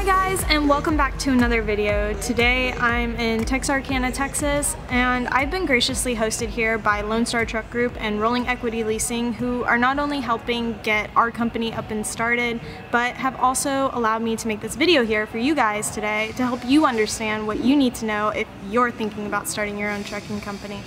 Hi guys, and welcome back to another video. Today I'm in Texarkana, Texas, and I've been graciously hosted here by Lone Star Truck Group and Rolling Equity Leasing, who are not only helping get our company up and started, but have also allowed me to make this video here for you guys today to help you understand what you need to know if you're thinking about starting your own trucking company.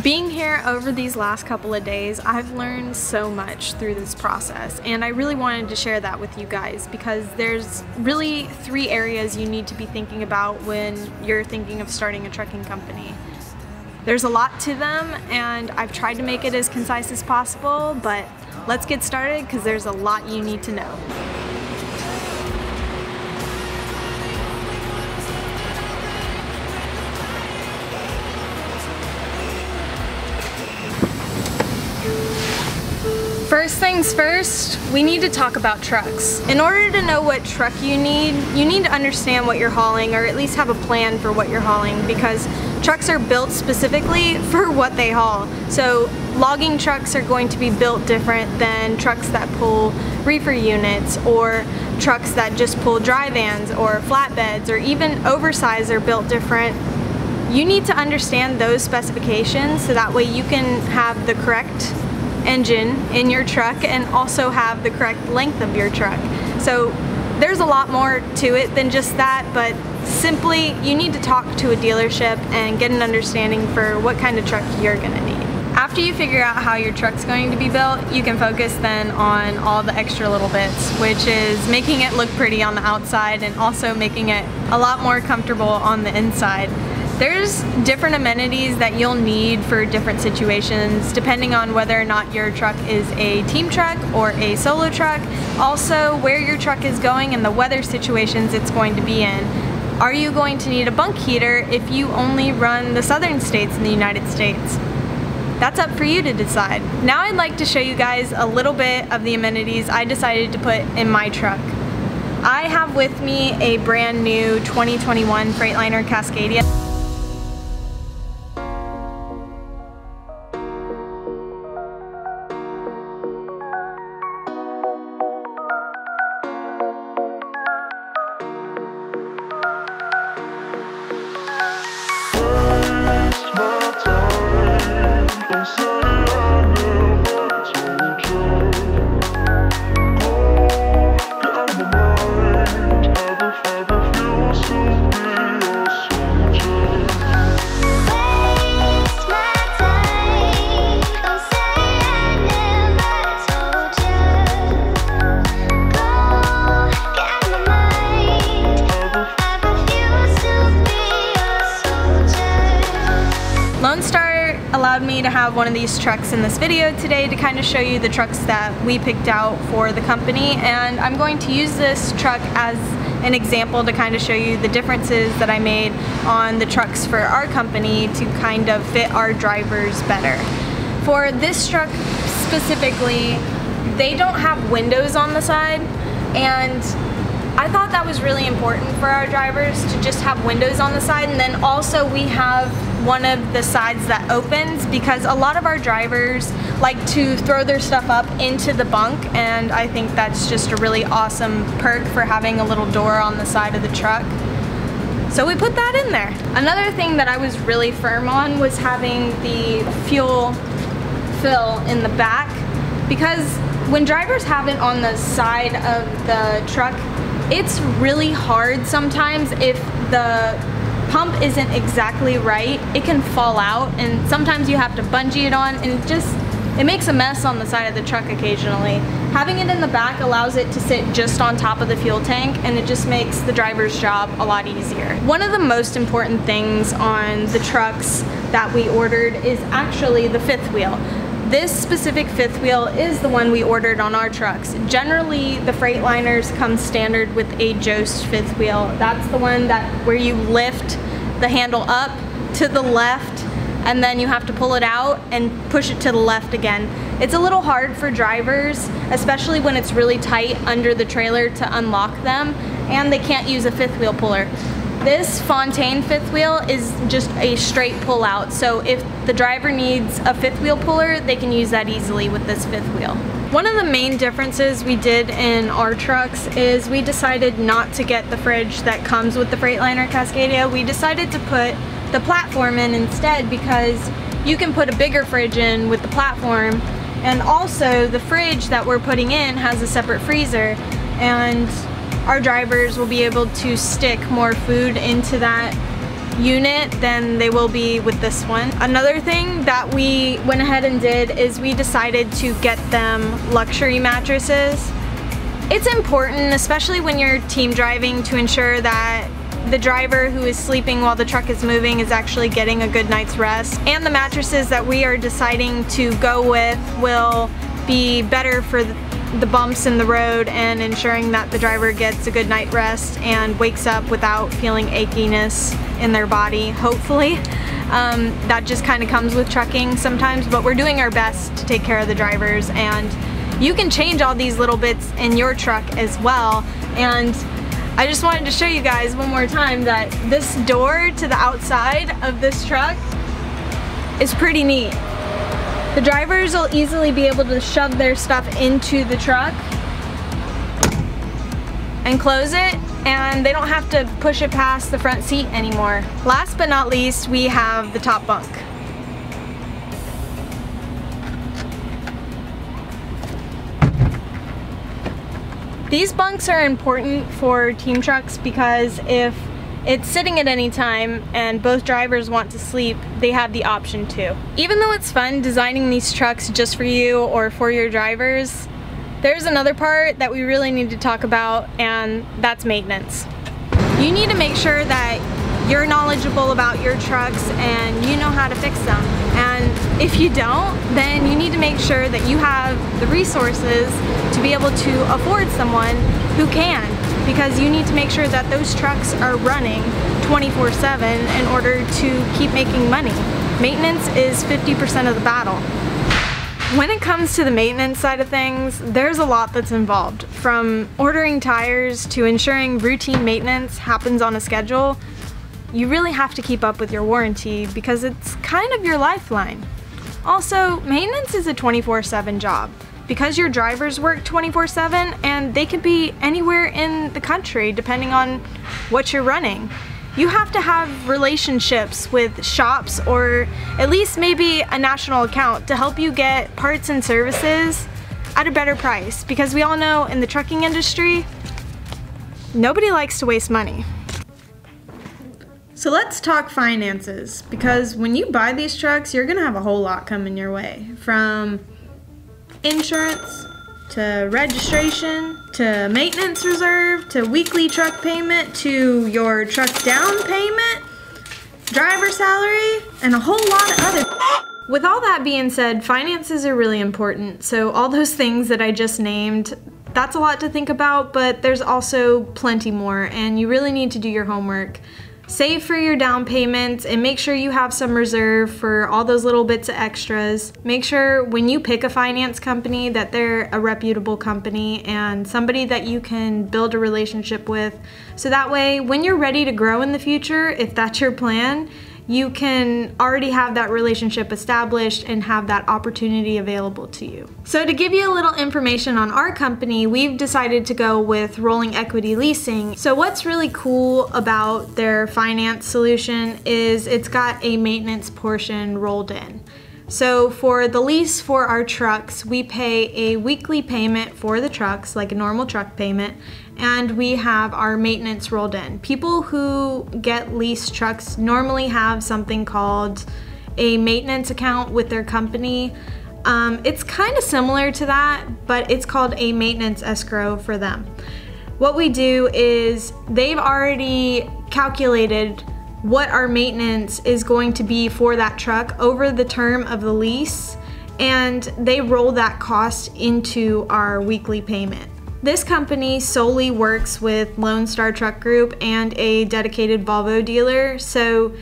Being here over these last couple of days, I've learned so much through this process, and I really wanted to share that with you guys because there's really 3 areas you need to be thinking about when you're thinking of starting a trucking company. There's a lot to them, and I've tried to make it as concise as possible, but let's get started because there's a lot you need to know. First things first, we need to talk about trucks. In order to know what truck you need to understand what you're hauling, or at least have a plan for what you're hauling, because trucks are built specifically for what they haul. So logging trucks are going to be built different than trucks that pull reefer units, or trucks that just pull dry vans or flatbeds, or even oversized are built different. You need to understand those specifications so that way you can have the correct engine in your truck and also have the correct length of your truck. So there's a lot more to it than just that, but simply you need to talk to a dealership and get an understanding for what kind of truck you're gonna need. After you figure out how your truck's going to be built, you can focus then on all the extra little bits, which is making it look pretty on the outside and also making it a lot more comfortable on the inside. There's different amenities that you'll need for different situations depending on whether or not your truck is a team truck or a solo truck. Also, where your truck is going and the weather situations it's going to be in. Are you going to need a bunk heater if you only run the southern states in the United States? That's up for you to decide. Now I'd like to show you guys a little bit of the amenities I decided to put in my truck. I have with me a brand new 2021 Freightliner Cascadia. Lone Star allowed me to have one of these trucks in this video today to kind of show you the trucks that we picked out for the company, and I'm going to use this truck as an example to kind of show you the differences that I made on the trucks for our company to kind of fit our drivers better. For this truck specifically, they don't have windows on the side, and I thought that was really important for our drivers to just have windows on the side, and then also we have one of the sides that opens because a lot of our drivers like to throw their stuff up into the bunk, and I think that's just a really awesome perk for having a little door on the side of the truck. So we put that in there. Another thing that I was really firm on was having the fuel fill in the back, because when drivers have it on the side of the truck, it's really hard sometimes if the pump isn't exactly right. It can fall out, and sometimes you have to bungee it on, and it makes a mess on the side of the truck occasionally. Having it in the back allows it to sit just on top of the fuel tank, and it just makes the driver's job a lot easier. One of the most important things on the trucks that we ordered is actually the fifth wheel. This specific fifth wheel is the one we ordered on our trucks. Generally, the Freightliners come standard with a Jost fifth wheel. That's the one where you lift the handle up to the left and then you have to pull it out and push it to the left again. It's a little hard for drivers, especially when it's really tight under the trailer, to unlock them, and they can't use a fifth wheel puller. This Fontaine fifth wheel is just a straight pull out, so if the driver needs a fifth wheel puller, they can use that easily with this fifth wheel. One of the main differences we did in our trucks is we decided not to get the fridge that comes with the Freightliner Cascadia. We decided to put the platform in instead because you can put a bigger fridge in with the platform, and also the fridge that we're putting in has a separate freezer, and our drivers will be able to stick more food into that unit than they will be with this one. Another thing that we went ahead and did is we decided to get them luxury mattresses. It's important, especially when you're team driving, to ensure that the driver who is sleeping while the truck is moving is actually getting a good night's rest. And the mattresses that we are deciding to go with will be better for the bumps in the road and ensuring that the driver gets a good night rest and wakes up without feeling achiness in their body, hopefully. That just kind of comes with trucking sometimes, but we're doing our best to take care of the drivers, and you can change all these little bits in your truck as well. And I just wanted to show you guys one more time that this door to the outside of this truck is pretty neat. The drivers will easily be able to shove their stuff into the truck and close it, and they don't have to push it past the front seat anymore. Last but not least, we have the top bunk. These bunks are important for team trucks because if it's sitting at any time and both drivers want to sleep, they have the option to. Even though it's fun designing these trucks just for you or for your drivers, there's another part that we really need to talk about, and that's maintenance. You need to make sure that you're knowledgeable about your trucks and you know how to fix them. And if you don't, then you need to make sure that you have the resources to be able to afford someone who can, because you need to make sure that those trucks are running 24/7 in order to keep making money. Maintenance is 50% of the battle. When it comes to the maintenance side of things, there's a lot that's involved. From ordering tires to ensuring routine maintenance happens on a schedule, you really have to keep up with your warranty because it's kind of your lifeline. Also, maintenance is a 24/7 job because your drivers work 24/7 and they could be anywhere in the country depending on what you're running. You have to have relationships with shops or at least maybe a national account to help you get parts and services at a better price, because we all know in the trucking industry, nobody likes to waste money. So let's talk finances, because when you buy these trucks, you're gonna have a whole lot coming your way. From insurance, to registration, to maintenance reserve, to weekly truck payment, to your truck down payment, driver salary, and a whole lot of other. With all that being said, finances are really important. So all those things that I just named, that's a lot to think about, but there's also plenty more, and you really need to do your homework. Save for your down payments and make sure you have some reserve for all those little bits of extras. Make sure when you pick a finance company that they're a reputable company and somebody that you can build a relationship with. So that way, when you're ready to grow in the future, if that's your plan, you can already have that relationship established and have that opportunity available to you. So to give you a little information on our company, we've decided to go with rolling equity leasing. So what's really cool about their finance solution is it's got a maintenance portion rolled in. So for the lease for our trucks, we pay a weekly payment for the trucks, like a normal truck payment, and we have our maintenance rolled in. People who get leased trucks normally have something called a maintenance account with their company. It's kind of similar to that, but it's called a maintenance escrow for them. What we do is they've already calculated what our maintenance is going to be for that truck over the term of the lease, and they roll that cost into our weekly payment. This company solely works with Lone Star Truck Group and a dedicated Volvo dealer, so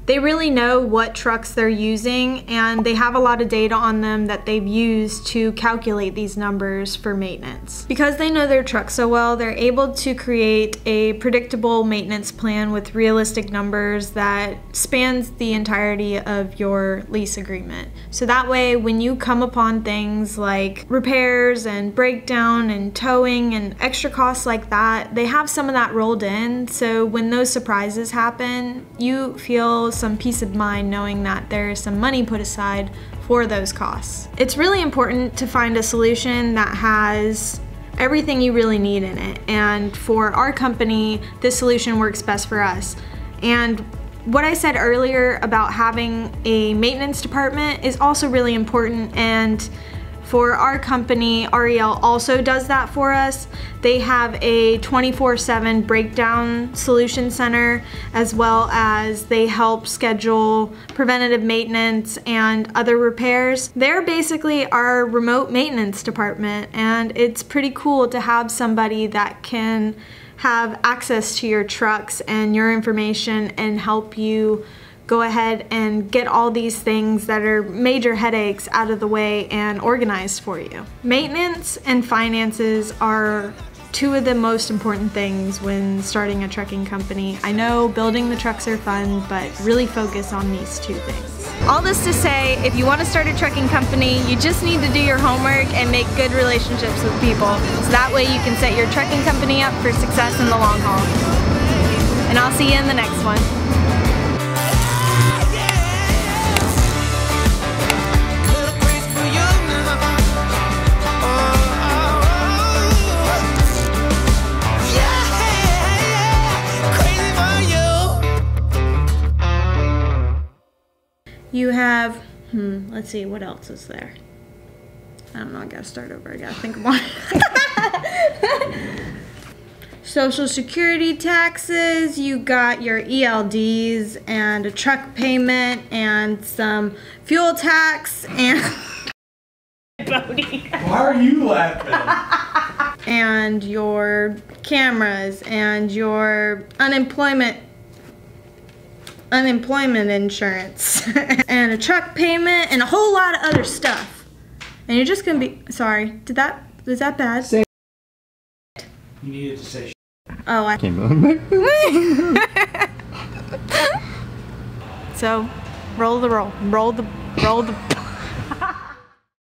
they really know what trucks they're using, and they have a lot of data on them that they've used to calculate these numbers for maintenance. Because they know their trucks so well, they're able to create a predictable maintenance plan with realistic numbers that spans the entirety of your lease agreement. So that way, when you come upon things like repairs and breakdown and towing and extra costs like that, they have some of that rolled in, so when those surprises happen, you feel some peace of mind knowing that there is some money put aside for those costs. It's really important to find a solution that has everything you really need in it, and for our company, this solution works best for us. And what I said earlier about having a maintenance department is also really important, and for our company, REL also does that for us. They have a 24/7 breakdown solution center, as well as they help schedule preventative maintenance and other repairs. They're basically our remote maintenance department, and it's pretty cool to have somebody that can have access to your trucks and your information and help you go ahead and get all these things that are major headaches out of the way and organized for you. Maintenance and finances are two of the most important things when starting a trucking company. I know building the trucks are fun, but really focus on these two things. All this to say, if you want to start a trucking company, you just need to do your homework and make good relationships with people. So that way you can set your trucking company up for success in the long haul. And I'll see you in the next one. You have, let's see, what else is there? I don't know, I gotta start over, I gotta think of one. Social Security taxes, you got your ELDs and a truck payment and some fuel tax and... Why are you laughing? And your cameras and your unemployment insurance and a truck payment and a whole lot of other stuff. And you're just gonna be, sorry, was that bad? Say you needed to say oh, I came on. So roll the